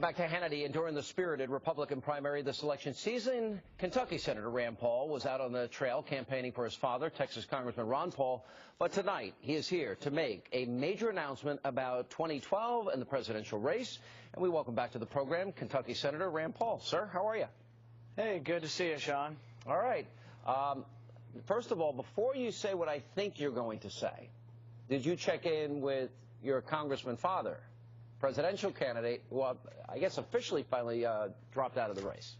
Back to Hannity, and during the spirited Republican primary this election season, Kentucky Senator Rand Paul was out on the trail campaigning for his father, Texas Congressman Ron Paul. But tonight, he is here to make a major announcement about 2012 and the presidential race. And we welcome back to the program Kentucky Senator Rand Paul. Sir, how are you? Hey, good to see you, Sean. All right. First of all, before you say what I think you're going to say, did you check in with your congressman father, presidential candidate, who I guess officially finally dropped out of the race?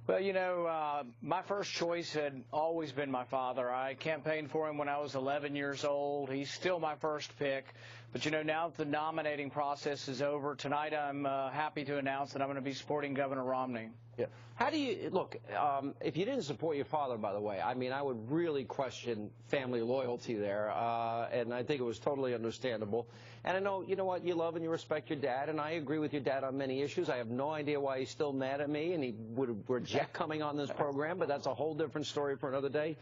Well, you know, my first choice had always been my father. I campaigned for him when I was 11 years old. He's still my first pick. But, you know, now that the nominating process is over, tonight I'm happy to announce that I'm going to be supporting Governor Romney. Yeah. How do you, look, if you didn't support your father, by the way, I mean, I would really question family loyalty there, and I think it was totally understandable. And I know, you know what, you love and you respect your dad, and I agree with your dad on many issues. I have no idea why he's still mad at me, and he would reject coming on this program, but that's a whole different story for another day.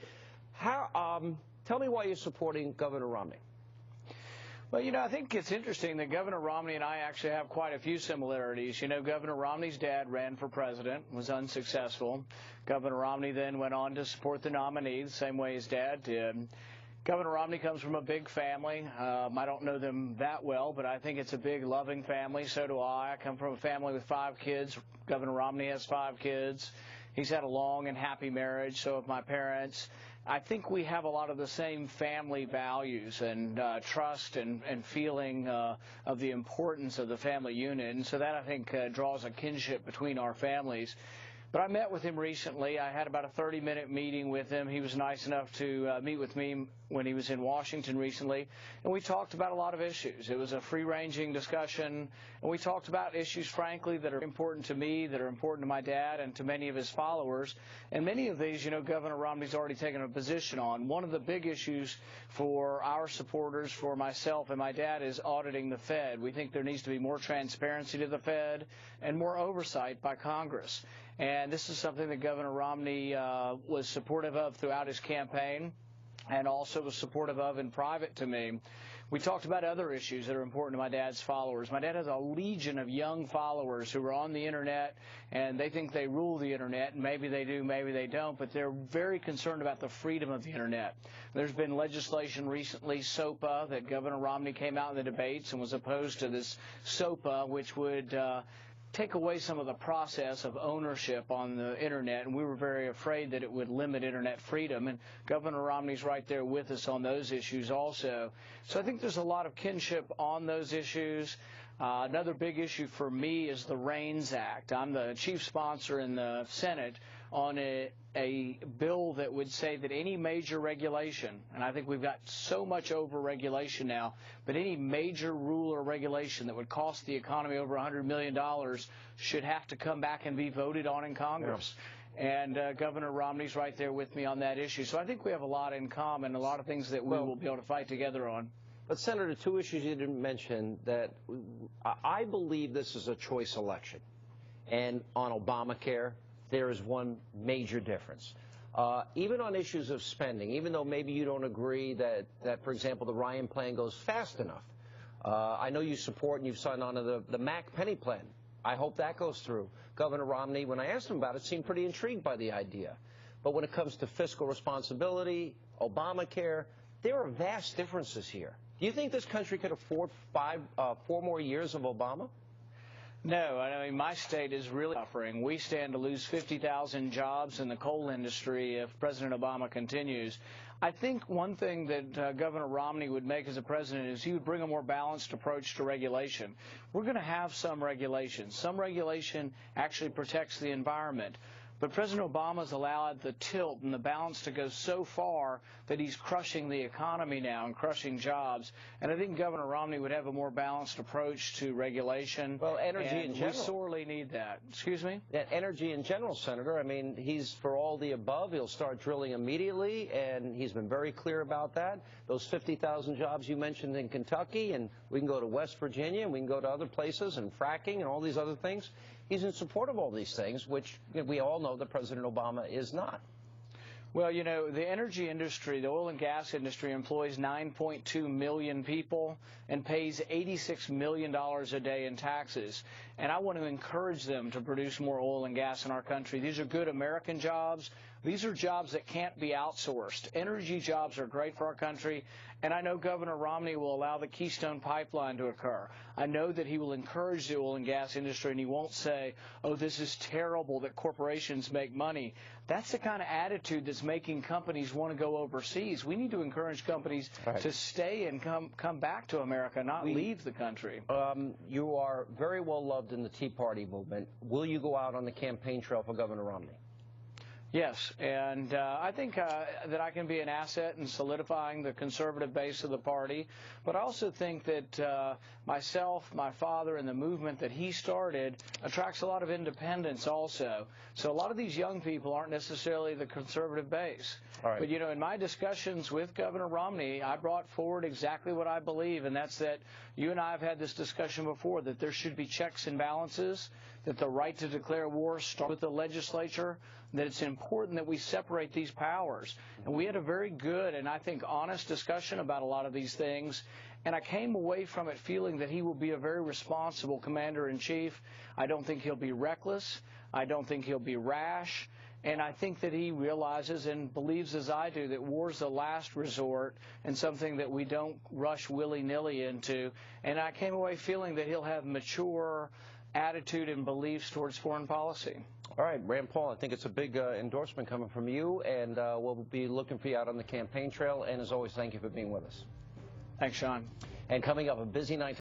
Tell me why you're supporting Governor Romney. Well, you know, I think it's interesting that Governor Romney and I actually have quite a few similarities. You know, Governor Romney's dad ran for president, was unsuccessful. Governor Romney then went on to support the nominee the same way his dad did. Governor Romney comes from a big family. I don't know them that well, but I think it's a big, loving family. So do I. I come from a family with 5 kids. Governor Romney has 5 kids. He's had a long and happy marriage, so have my parents. I think we have a lot of the same family values and trust and feeling of the importance of the family unit. And so that, I think, draws a kinship between our families. But I met with him recently. I had about a 30-minute meeting with him. He was nice enough to meet with me when he was in Washington recently, and we talked about a lot of issues. It was a free-ranging discussion, and we talked about issues, frankly, that are important to me, that are important to my dad and to many of his followers. And many of these, you know, Governor Romney's already taken a position on. One of the big issues for our supporters, for myself and my dad, is auditing the Fed. We think there needs to be more transparency to the Fed and more oversight by Congress. And this is something that Governor Romney was supportive of throughout his campaign and also was supportive of in private to me. We talked about other issues that are important to my dad's followers. My dad has a legion of young followers who are on the Internet, and they think they rule the Internet, and maybe they do, maybe they don't, but they're very concerned about the freedom of the Internet. There's been legislation recently, SOPA, that Governor Romney came out in the debates and was opposed to this SOPA, which would take away some of the process of ownership on the Internet, and we were very afraid that it would limit Internet freedom, and Governor Romney's right there with us on those issues also. So I think there's a lot of kinship on those issues. Another big issue for me is the REINS Act. I'm the chief sponsor in the Senate on a bill that would say that any major regulation, and I think we've got so much over-regulation now, but any major rule or regulation that would cost the economy over $100 million should have to come back and be voted on in Congress. Yeah. And Governor Romney's right there with me on that issue. So I think we have a lot in common, a lot of things that we will be able to fight together on. But, Senator, 2 issues you didn't mention that I believe this is a choice election. And on Obamacare, there is one major difference. Even on issues of spending, even though maybe you don't agree that for example, the Ryan plan goes fast enough. I know you support and you've signed on to the Mac Penny plan. I hope that goes through. Governor Romney, when I asked him about it, seemed pretty intrigued by the idea. But when it comes to fiscal responsibility, Obamacare, there are vast differences here. Do you think this country could afford 4 more years of Obama? No, I mean, my state is really suffering. We stand to lose 50,000 jobs in the coal industry if President Obama continues. I think one thing that Governor Romney would make as a president is he would bring a more balanced approach to regulation. We're going to have some regulation. Some regulation actually protects the environment. But President Obama's allowed the tilt and the balance to go so far that he's crushing the economy now and crushing jobs. And I think Governor Romney would have a more balanced approach to regulation. Well, energy in general. We sorely need that. Excuse me? Yeah, energy in general, Senator. I mean, he's for all the above. He'll start drilling immediately, and he's been very clear about that. Those 50,000 jobs you mentioned in Kentucky, and we can go to West Virginia, and we can go to other places, and fracking and all these other things. He's in support of all these things, which we all know that President Obama is not. Well, you know, the energy industry, the oil and gas industry, employs 9.2 million people and pays $86 million a day in taxes. And I want to encourage them to produce more oil and gas in our country. These are good American jobs. These are jobs that can't be outsourced. Energy jobs are great for our country, and I know Governor Romney will allow the Keystone Pipeline to occur. I know that he will encourage the oil and gas industry, and he won't say, oh, this is terrible that corporations make money. That's the kind of attitude that's making companies want to go overseas. We need to encourage companies to stay and come back to America, not leave the country. You are very well loved in the Tea Party movement. Will you go out on the campaign trail for Governor Romney? Yes, and I think that I can be an asset in solidifying the conservative base of the party, but I also think that myself, my father, and the movement that he started attracts a lot of independents also. So a lot of these young people aren't necessarily the conservative base. But, you know, in my discussions with Governor Romney, I brought forward exactly what I believe, and that's that you and I have had this discussion before, that there should be checks and balances, that the right to declare war starts with the legislature, that it's important that we separate these powers. And we had a very good and I think honest discussion about a lot of these things, and I came away from it feeling that he will be a very responsible commander-in-chief. I don't think he'll be reckless. I don't think he'll be rash. And I think that he realizes and believes, as I do, that war's the last resort and something that we don't rush willy-nilly into. And I came away feeling that he'll have mature attitude and beliefs towards foreign policy. All right, Rand Paul, I think it's a big endorsement coming from you, and we'll be looking for you out on the campaign trail. And as always, thank you for being with us. Thanks, Sean. And coming up, a busy night.